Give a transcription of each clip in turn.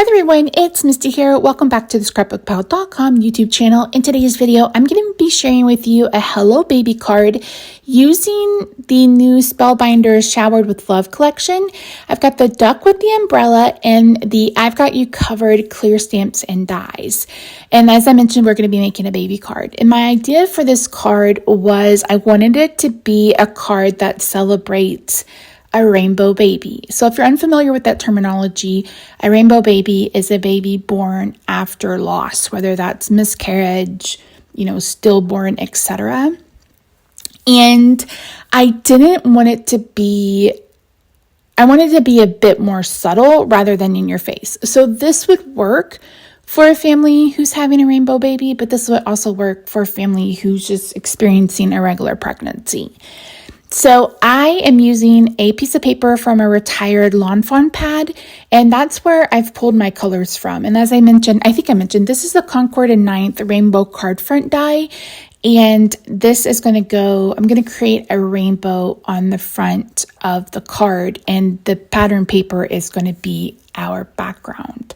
everyone, it's Misty here. Welcome back to the ScrapbookPal.com YouTube channel. In today's video, I'm going to be sharing with you a Hello Baby card using the new Spellbinders Showered with Love collection. I've got the duck with the umbrella and the I've Got You Covered clear stamps and dies. And as I mentioned, we're going to be making a baby card. And my idea for this card was I wanted it to be a card that celebrates a rainbow baby. So if you're unfamiliar with that terminology, a rainbow baby is a baby born after loss, whether that's miscarriage, stillborn, etc. And I wanted it to be a bit more subtle rather than in your face. So this would work for a family who's having a rainbow baby, but this would also work for a family who's just experiencing a regular pregnancy. So I am using a piece of paper from a retired lawn fawn pad, and that's where I've pulled my colors from. And as I mentioned, this is the CONCORD and 9th rainbow card front die, and this is going to go, I'm going to create a rainbow on the front of the card, and the pattern paper is going to be our background.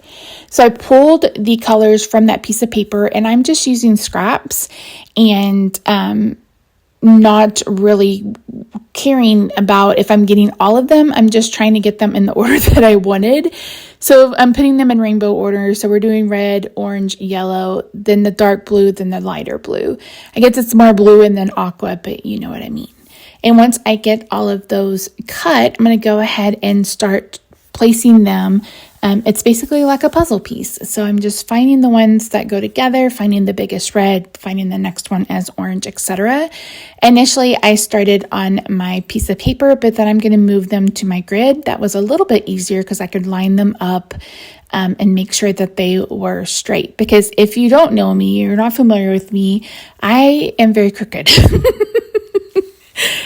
So I pulled the colors from that piece of paper, and I'm just using scraps and not really caring about if I'm getting all of them. I'm just trying to get them in the order that I wanted. So I'm putting them in rainbow order. So we're doing red, orange, yellow, then the dark blue, then the lighter blue. I guess it's more blue and then aqua, but you know what I mean. And once I get all of those cut, I'm going to go ahead and start placing them. It's basically like a puzzle piece. So I'm just finding the ones that go together, finding the biggest red, finding the next one as orange, etc. Initially, I started on my piece of paper, but then I'm going to move them to my grid. That was a little bit easier because I could line them up and make sure that they were straight. Because if you don't know me, you're not familiar with me, I am very crooked.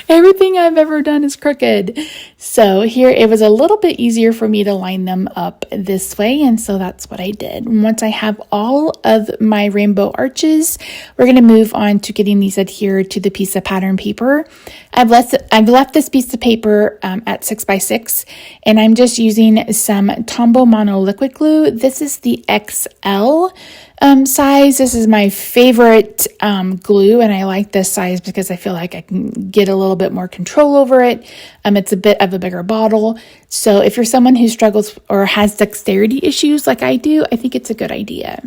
Everything I've ever done is crooked. So here it was a little bit easier for me to line them up this way. And so that's what I did. And once I have all of my rainbow arches, we're going to move on to getting these adhered to the piece of pattern paper. I've left this piece of paper at 6x6, and I'm just using some Tombow mono liquid glue. This is the XL size. This is my favorite glue, and I like this size because I feel like I can get a little bit more control over it. It's a bit of a bigger bottle. So if you're someone who struggles or has dexterity issues like I do, I think it's a good idea.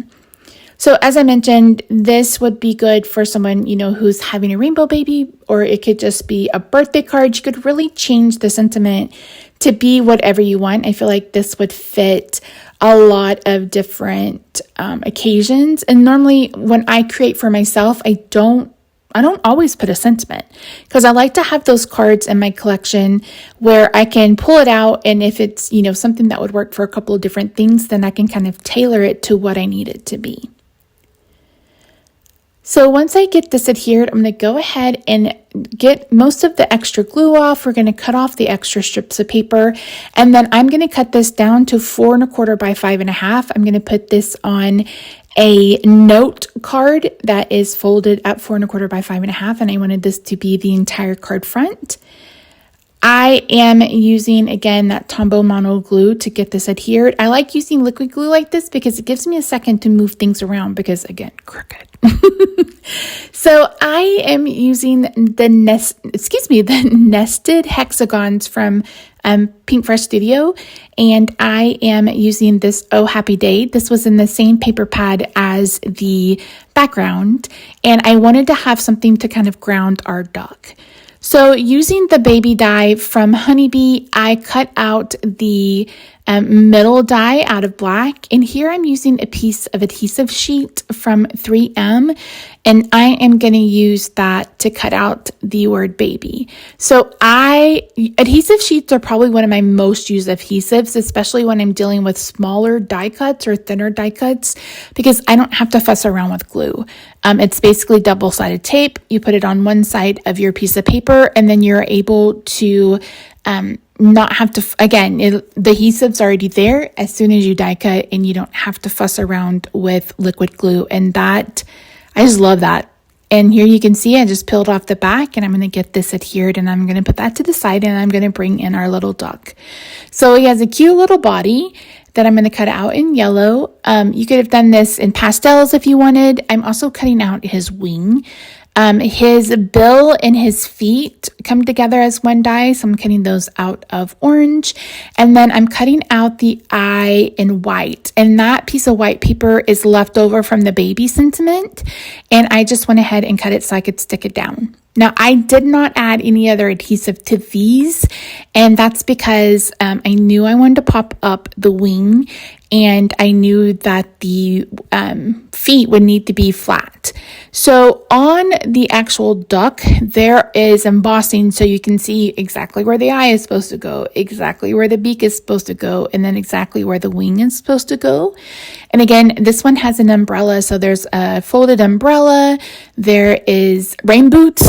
So as I mentioned, this would be good for someone, who's having a rainbow baby, or it could just be a birthday card. You could really change the sentiment to be whatever you want. I feel like this would fit a lot of different occasions. And normally when I create for myself, I don't always put a sentiment because I like to have those cards in my collection where I can pull it out. And if it's, something that would work for a couple of different things, then I can kind of tailor it to what I need it to be. So once I get this adhered, I'm going to go ahead and get most of the extra glue off. We're going to cut off the extra strips of paper, and then I'm going to cut this down to 4 1/4 by 5 1/2. I'm going to put this on a note card that is folded at 4 1/4 by 5 1/2, and I wanted this to be the entire card front. I am using, again, that Tombow mono glue to get this adhered. I like using liquid glue like this because it gives me a second to move things around because, again, crooked. So I am using the nested hexagons from PINKFRESH Studio, and I am using this Oh Happy Day. This was in the same paper pad as the background, and I wanted to have something to kind of ground our duck. So using the baby die from Honeybee, I cut out the middle die out of black, and here I'm using a piece of adhesive sheet from 3M, and I am going to use that to cut out the word baby. So adhesive sheets are probably one of my most used adhesives, especially when I'm dealing with smaller die cuts or thinner die cuts, because I don't have to fuss around with glue. It's basically double-sided tape. You put it on one side of your piece of paper, and then you're able to not have to, again, the adhesive's already there as soon as you die cut, and you don't have to fuss around with liquid glue. And that, I just love that. And here you can see I just peeled off the back, and I'm going to get this adhered, and I'm going to put that to the side, and I'm going to bring in our little duck. So he has a cute little body. that I'm going to cut out in yellow. You could have done this in pastels if you wanted. I'm also cutting out his wing. His bill and his feet come together as one die, so I'm cutting those out of orange. And then I'm cutting out the eye in white. And that piece of white paper is left over from the baby sentiment. And I just went ahead and cut it so I could stick it down. Now, I did not add any other adhesive to these, and that's because I knew I wanted to pop up the wing, and I knew that the feet would need to be flat. So on the actual duck, there is embossing so you can see exactly where the eye is supposed to go, exactly where the beak is supposed to go, and then exactly where the wing is supposed to go. And again, this one has an umbrella, so there's a folded umbrella, there is rain boots,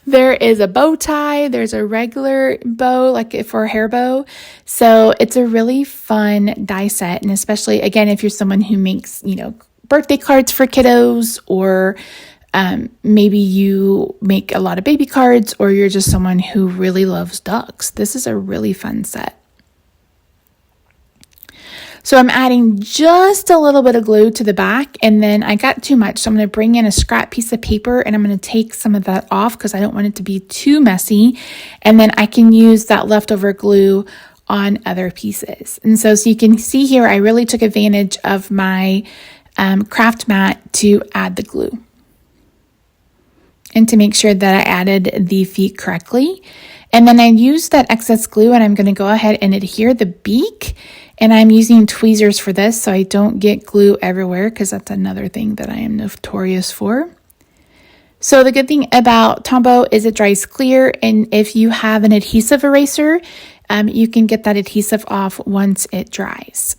there is a bow tie, there's a regular bow, like for a hair bow. So it's a really fun die set, and especially, again, if you're someone who makes, birthday cards for kiddos, or maybe you make a lot of baby cards, or you're just someone who really loves ducks. This is a really fun set. So I'm adding just a little bit of glue to the back, and then I got too much. So I'm going to bring in a scrap piece of paper, and I'm going to take some of that off because I don't want it to be too messy. And then I can use that leftover glue on other pieces. And so you can see here, I really took advantage of my craft mat to add the glue and to make sure that I added the feet correctly. And then I used that excess glue, and I'm going to go ahead and adhere the beak. And I'm using tweezers for this so I don't get glue everywhere, because that's another thing that I am notorious for. So the good thing about Tombow is it dries clear, and if you have an adhesive eraser, you can get that adhesive off once it dries.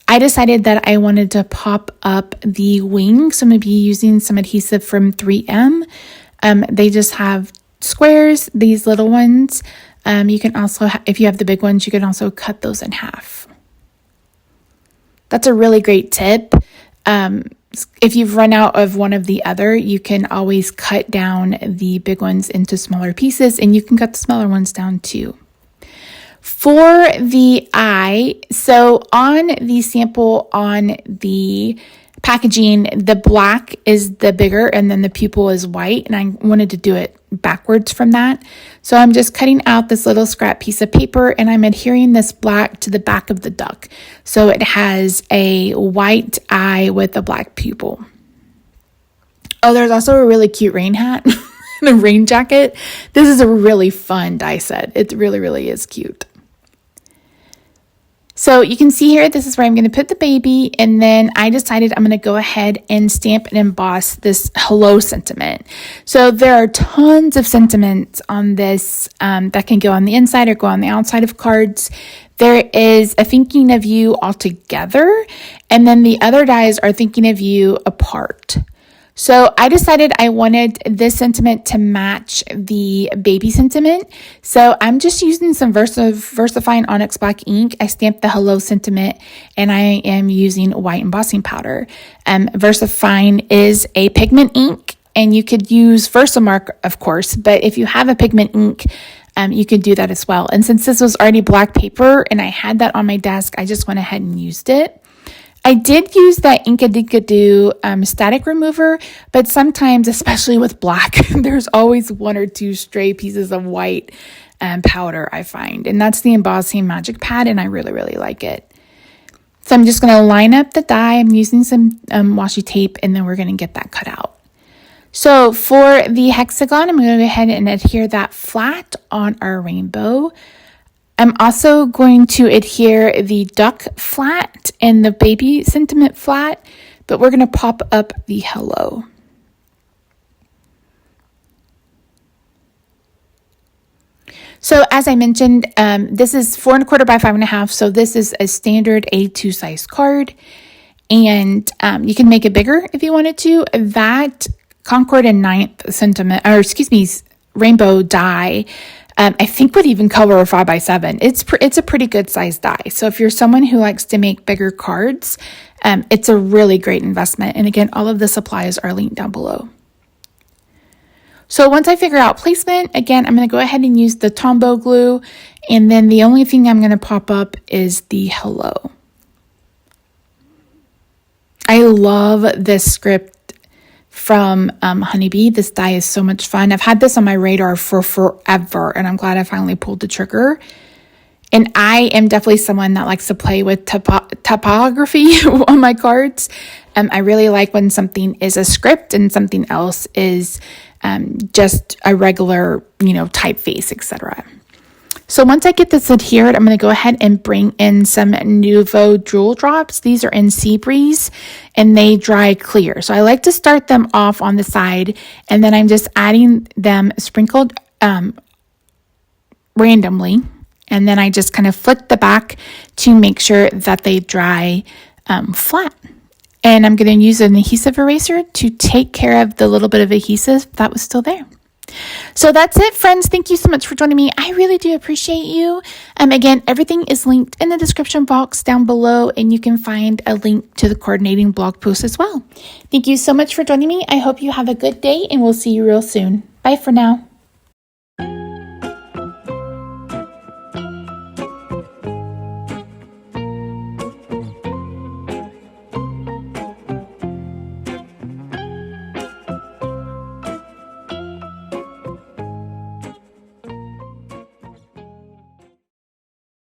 I decided that I wanted to pop up the wing, so I'm going to be using some adhesive from 3M. They just have squares, these little ones. You can also, if you have the big ones, you can also cut those in half. That's a really great tip. If you've run out of one of the other, you can always cut down the big ones into smaller pieces, and you can cut the smaller ones down too. For the eye, so on the sample on the packaging, the black is the bigger, and then the pupil is white, and I wanted to do it backwards from that. So I'm just cutting out this little scrap piece of paper, and I'm adhering this black to the back of the duck. So it has a white eye with a black pupil. Oh, there's also a really cute rain hat and a rain jacket. This is a really fun die set. It really, really is cute. So you can see here, this is where I'm going to put the baby, and then I decided I'm going to go ahead and stamp and emboss this hello sentiment. So there are tons of sentiments on this that can go on the inside or go on the outside of cards. There is a thinking of you all together, and then the other dies are thinking of you apart. So I decided I wanted this sentiment to match the baby sentiment. So I'm just using some VERSAFINE ONYX black ink. I stamped the hello sentiment, and I am using white embossing powder. VERSAFINE is a pigment ink, and you could use VersaMark, of course, but if you have a pigment ink, you could do that as well. And since this was already black paper and I had that on my desk, I just went ahead and used it. I did use that INKADINKADO static remover, but sometimes, especially with black, there's always one or two stray pieces of white powder, I find. And that's the embossing magic pad, and I really, really like it. So I'm just going to line up the die. I'm using some washi tape, and then we're going to get that cut out. So for the hexagon, I'm going to go ahead and adhere that flat on our rainbow. I'm also going to adhere the duck flat and the baby sentiment flat, but we're going to pop up the hello. So as I mentioned, this is 4 1/4 by 5 1/2. So this is a standard A2 size card, and you can make it bigger if you wanted to. That CONCORD and 9th sentiment, or excuse me, rainbow die, I think would even cover a 5 by 7. It's a pretty good size die. So if you're someone who likes to make bigger cards, it's a really great investment. And again, all of the supplies are linked down below. So once I figure out placement, again, I'm going to go ahead and use the Tombow glue. And then the only thing I'm going to pop up is the hello. I love this script from Honeybee. This die is so much fun. I've had this on my radar for forever, and I'm glad I finally pulled the trigger. And I am definitely someone that likes to play with typography on my cards. I really like when something is a script and something else is just a regular, typeface, etc. So once I get this adhered, I'm going to go ahead and bring in some NUVO Jewel Drops. These are in Sea Breeze, and they dry clear. So I like to start them off on the side, and then I'm just adding them sprinkled randomly. And then I just kind of flick the back to make sure that they dry flat. And I'm going to use an adhesive eraser to take care of the little bit of adhesive that was still there. So that's it, friends. Thank you so much for joining me. I really do appreciate you. Again, everything is linked in the description box down below, and you can find a link to the coordinating blog post as well. Thank you so much for joining me. I hope you have a good day, and we'll see you real soon. Bye for now.